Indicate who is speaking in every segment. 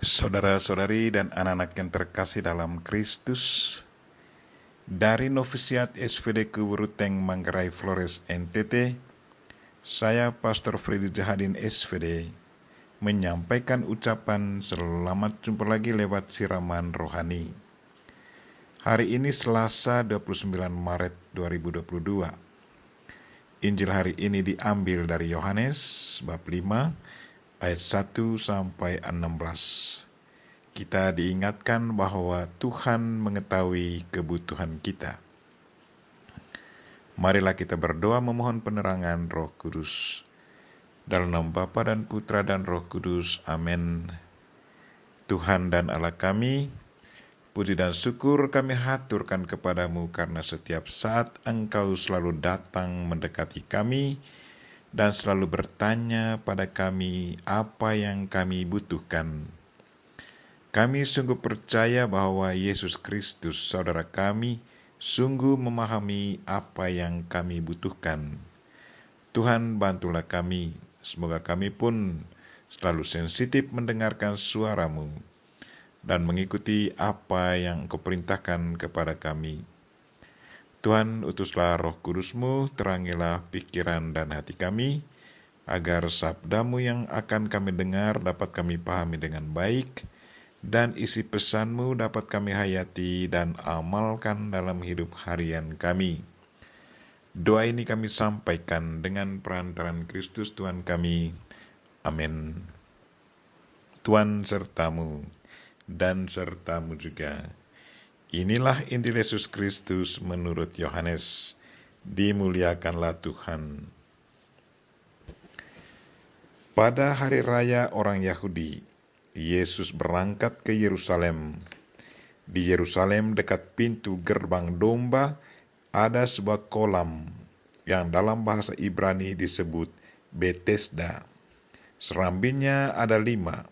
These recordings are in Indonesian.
Speaker 1: Saudara-saudari dan anak-anak yang terkasih dalam Kristus, dari Novisiat SVD Kuburuteng Manggarai Flores NTT, saya Pastor Freddy Jahadin SVD menyampaikan ucapan selamat jumpa lagi lewat siraman rohani. Hari ini Selasa 29 Maret 2022. Injil hari ini diambil dari Yohanes bab 5 ayat 1 sampai 16. Kita diingatkan bahwa Tuhan mengetahui kebutuhan kita. Marilah kita berdoa memohon penerangan Roh Kudus. Dalam nama Bapa dan Putra dan Roh Kudus. Amin. Tuhan dan Allah kami, puji dan syukur kami haturkan kepadamu karena setiap saat Engkau selalu datang mendekati kami dan selalu bertanya pada kami apa yang kami butuhkan. Kami sungguh percaya bahwa Yesus Kristus, saudara kami, sungguh memahami apa yang kami butuhkan. Tuhan, bantulah kami, semoga kami pun selalu sensitif mendengarkan suara-Mu dan mengikuti apa yang Engkau perintahkan kepada kami. Tuhan, utuslah Roh Kudus-Mu, terangilah pikiran dan hati kami, agar sabda-Mu yang akan kami dengar dapat kami pahami dengan baik, dan isi pesan-Mu dapat kami hayati dan amalkan dalam hidup harian kami. Doa ini kami sampaikan dengan perantaraan Kristus Tuhan kami. Amin. Tuhan sertamu dan sertamu juga. Inilah Injil Yesus Kristus menurut Yohanes. Dimuliakanlah Tuhan. Pada hari raya orang Yahudi, Yesus berangkat ke Yerusalem. Di Yerusalem dekat pintu gerbang domba ada sebuah kolam yang dalam bahasa Ibrani disebut Betesda. Serambinya ada 5,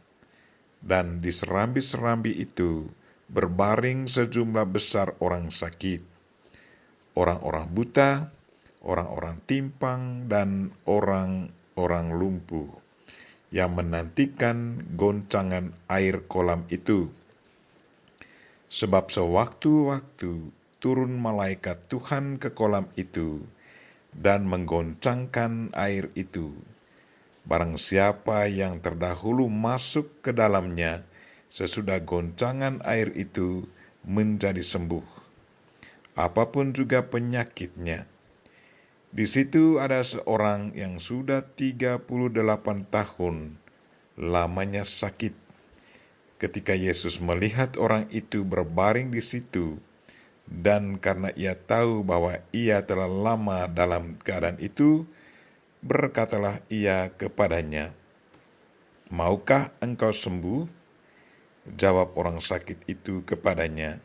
Speaker 1: dan di serambi-serambi itu berbaring sejumlah besar orang sakit, orang-orang buta, orang-orang timpang, dan orang-orang lumpuh, yang menantikan goncangan air kolam itu. Sebab sewaktu-waktu turun malaikat Tuhan ke kolam itu dan menggoncangkan air itu. Barang siapa yang terdahulu masuk ke dalamnya, sesudah goncangan air itu menjadi sembuh, apapun juga penyakitnya. Di situ ada seorang yang sudah 38 tahun lamanya sakit. Ketika Yesus melihat orang itu berbaring di situ, dan karena ia tahu bahwa ia telah lama dalam keadaan itu, berkatalah ia kepadanya, "Maukah engkau sembuh?" Jawab orang sakit itu kepadanya,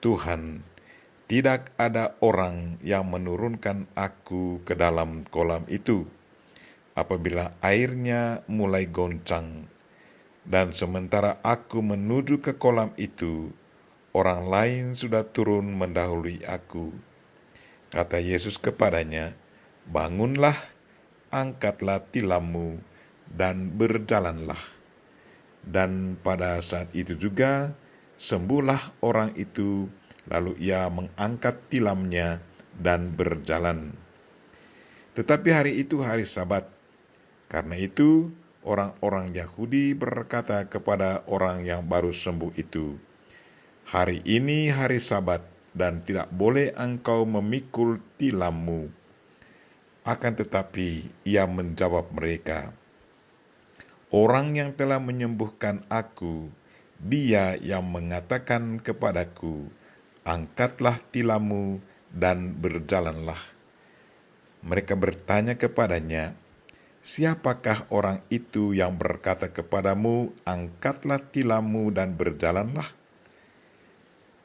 Speaker 1: "Tuhan, tidak ada orang yang menurunkan aku ke dalam kolam itu apabila airnya mulai goncang. Dan sementara aku menuju ke kolam itu, orang lain sudah turun mendahului aku." Kata Yesus kepadanya, "Bangunlah, angkatlah tilammu, dan berjalanlah." Dan pada saat itu juga sembuhlah orang itu, lalu ia mengangkat tilamnya dan berjalan. Tetapi hari itu hari Sabat. Karena itu orang-orang Yahudi berkata kepada orang yang baru sembuh itu, "Hari ini hari Sabat, dan tidak boleh engkau memikul tilammu." Akan tetapi ia menjawab mereka, "Orang yang telah menyembuhkan aku, dia yang mengatakan kepadaku, 'Angkatlah tilammu dan berjalanlah.'" Mereka bertanya kepadanya, "Siapakah orang itu yang berkata kepadamu, 'Angkatlah tilammu dan berjalanlah'?"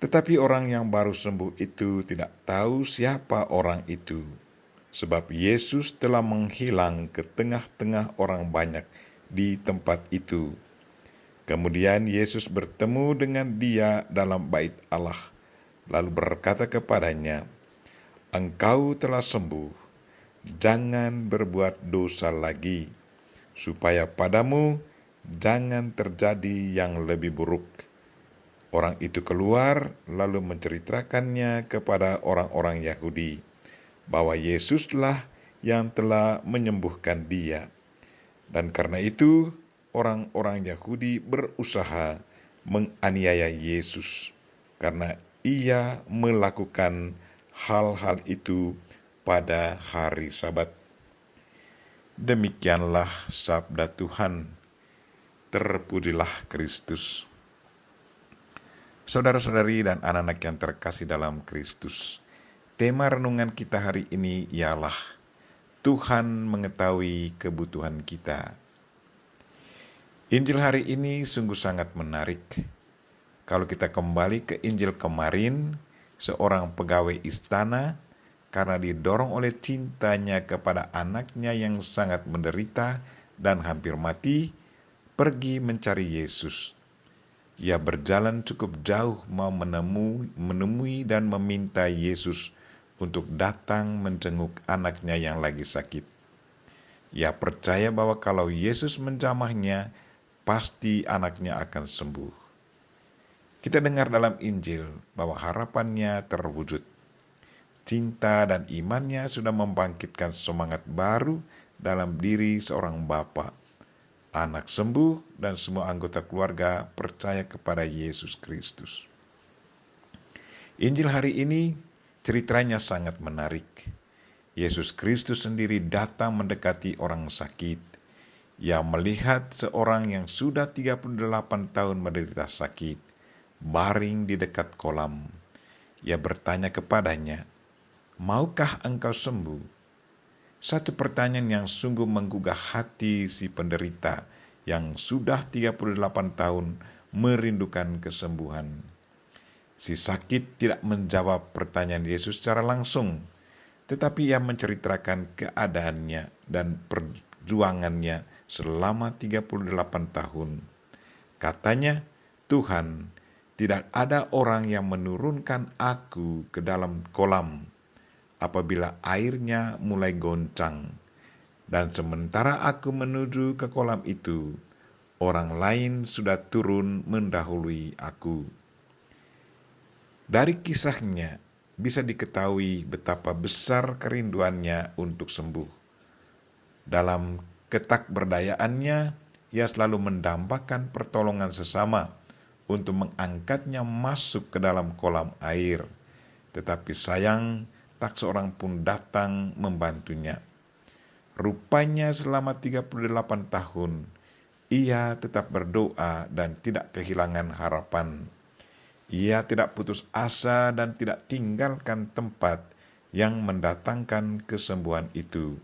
Speaker 1: Tetapi orang yang baru sembuh itu tidak tahu siapa orang itu, sebab Yesus telah menghilang ke tengah-tengah orang banyak di tempat itu. Kemudian Yesus bertemu dengan dia dalam bait Allah, lalu berkata kepadanya, "Engkau telah sembuh, jangan berbuat dosa lagi, supaya padamu jangan terjadi yang lebih buruk. Orang itu keluar lalu menceritakannya kepada orang-orang Yahudi bahwa Yesuslah yang telah menyembuhkan dia. Dan karena itu orang-orang Yahudi berusaha menganiaya Yesus karena ia melakukan hal-hal itu pada hari Sabat. Demikianlah sabda Tuhan. Terpujilah Kristus. Saudara-saudari dan anak-anak yang terkasih dalam Kristus, tema renungan kita hari ini ialah Tuhan mengetahui kebutuhan kita. Injil hari ini sungguh sangat menarik. Kalau kita kembali ke Injil kemarin, seorang pegawai istana karena didorong oleh cintanya kepada anaknya yang sangat menderita dan hampir mati, pergi mencari Yesus. Ia berjalan cukup jauh mau menemui dan meminta Yesus untuk datang menjenguk anaknya yang lagi sakit. Ia percaya bahwa kalau Yesus menjamahnya, pasti anaknya akan sembuh. Kita dengar dalam Injil bahwa harapannya terwujud. Cinta dan imannya sudah membangkitkan semangat baru dalam diri seorang bapa. Anak sembuh dan semua anggota keluarga percaya kepada Yesus Kristus. Injil hari ini ceritanya sangat menarik. Yesus Kristus sendiri datang mendekati orang sakit. Ia melihat seorang yang sudah 38 tahun menderita sakit, baring di dekat kolam. Ia bertanya kepadanya, "Maukah engkau sembuh?" Satu pertanyaan yang sungguh menggugah hati si penderita yang sudah 38 tahun merindukan kesembuhan. Si sakit tidak menjawab pertanyaan Yesus secara langsung, tetapi ia menceritakan keadaannya dan perjuangannya selama 38 tahun. Katanya, "Tuhan, tidak ada orang yang menurunkan aku ke dalam kolam apabila airnya mulai goncang, dan sementara aku menuju ke kolam itu, orang lain sudah turun mendahului aku." Dari kisahnya bisa diketahui betapa besar kerinduannya untuk sembuh. Dalam ketakberdayaannya, ia selalu mendambakan pertolongan sesama untuk mengangkatnya masuk ke dalam kolam air. Tetapi sayang, tak seorang pun datang membantunya. Rupanya selama 38 tahun, ia tetap berdoa dan tidak kehilangan harapan. Ia tidak putus asa dan tidak tinggalkan tempat yang mendatangkan kesembuhan itu.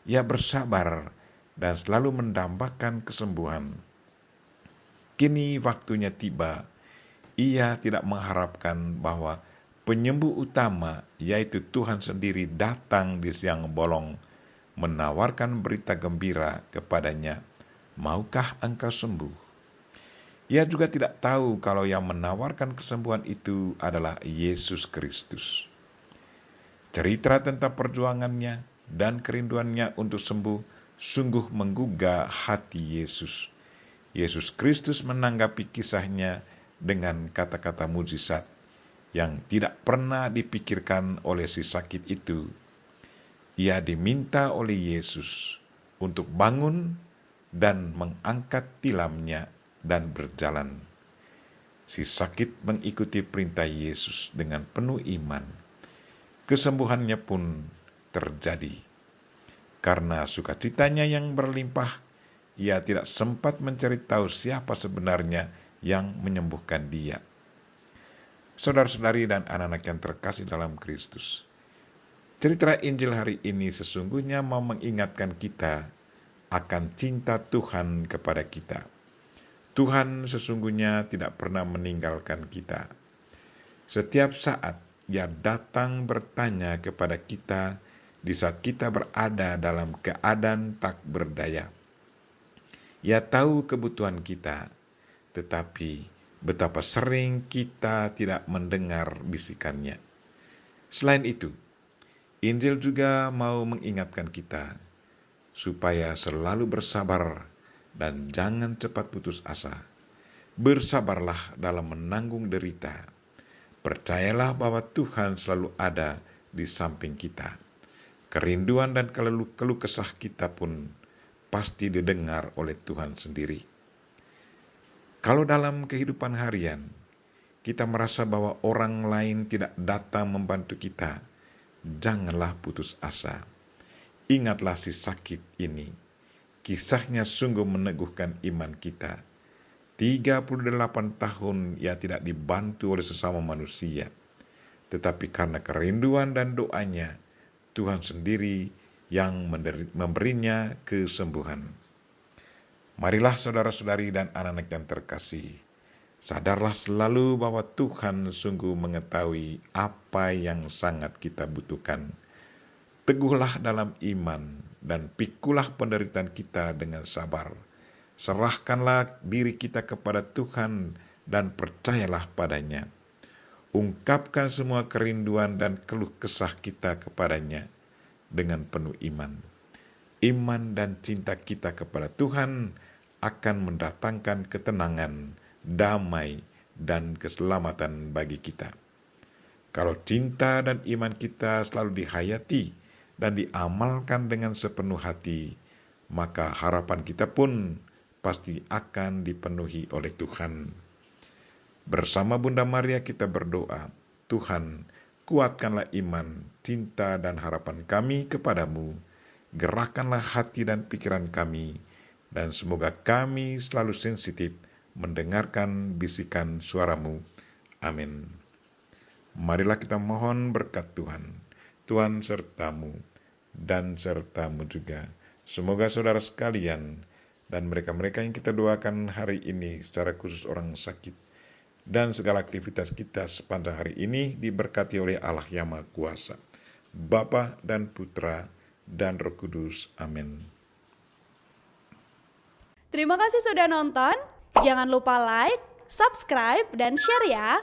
Speaker 1: Ia bersabar dan selalu mendambakan kesembuhan. Kini waktunya tiba. Ia tidak mengharapkan bahwa penyembuh utama, yaitu Tuhan sendiri, datang di siang bolong, menawarkan berita gembira kepadanya, "Maukah engkau sembuh?" Ia juga tidak tahu kalau yang menawarkan kesembuhan itu adalah Yesus Kristus. Cerita tentang perjuangannya dan kerinduannya untuk sembuh sungguh menggugah hati Yesus. Yesus Kristus menanggapi kisahnya dengan kata-kata mujizat yang tidak pernah dipikirkan oleh si sakit itu. Ia diminta oleh Yesus untuk bangun dan mengangkat tilamnya dan berjalan. Si sakit mengikuti perintah Yesus dengan penuh iman. Kesembuhannya pun terjadi. Karena sukacitanya yang berlimpah, ia tidak sempat mencari tahu siapa sebenarnya yang menyembuhkan dia. Saudara-saudari dan anak-anak yang terkasih dalam Kristus, cerita Injil hari ini sesungguhnya mau mengingatkan kita akan cinta Tuhan kepada kita. Tuhan sesungguhnya tidak pernah meninggalkan kita. Setiap saat Ia datang bertanya kepada kita di saat kita berada dalam keadaan tak berdaya. Ia tahu kebutuhan kita, tetapi betapa sering kita tidak mendengar bisikannya. Selain itu, Injil juga mau mengingatkan kita supaya selalu bersabar dan jangan cepat putus asa. Bersabarlah dalam menanggung derita. Percayalah bahwa Tuhan selalu ada di samping kita. Kerinduan dan keluh kesah kita pun pasti didengar oleh Tuhan sendiri. Kalau dalam kehidupan harian, kita merasa bahwa orang lain tidak datang membantu kita, janganlah putus asa. Ingatlah si sakit ini. Kisahnya sungguh meneguhkan iman kita. 38 tahun ia tidak dibantu oleh sesama manusia. Tetapi karena kerinduan dan doanya, Tuhan sendiri yang memberinya kesembuhan. Marilah saudara-saudari dan anak-anak yang terkasih, sadarlah selalu bahwa Tuhan sungguh mengetahui apa yang sangat kita butuhkan. Teguhlah dalam iman dan pikulah penderitaan kita dengan sabar. Serahkanlah diri kita kepada Tuhan dan percayalah padanya. Ungkapkan semua kerinduan dan keluh kesah kita kepadanya dengan penuh iman. Iman dan cinta kita kepada Tuhan akan mendatangkan ketenangan, damai, dan keselamatan bagi kita. Kalau cinta dan iman kita selalu dihayati dan diamalkan dengan sepenuh hati, maka harapan kita pun pasti akan dipenuhi oleh Tuhan. Bersama Bunda Maria kita berdoa, Tuhan, kuatkanlah iman, cinta, dan harapan kami kepadamu. Gerakkanlah hati dan pikiran kami, dan semoga kami selalu sensitif mendengarkan bisikan suaramu. Amin. Marilah kita mohon berkat Tuhan. Tuhan sertamu, dan sertamu juga. Semoga saudara sekalian, dan mereka-mereka yang kita doakan hari ini, secara khusus orang sakit, dan segala aktivitas kita sepanjang hari ini diberkati oleh Allah yang Maha Kuasa, Bapa dan Putra dan Roh Kudus. Amin.
Speaker 2: Terima kasih sudah nonton. Jangan lupa like, subscribe, dan share ya.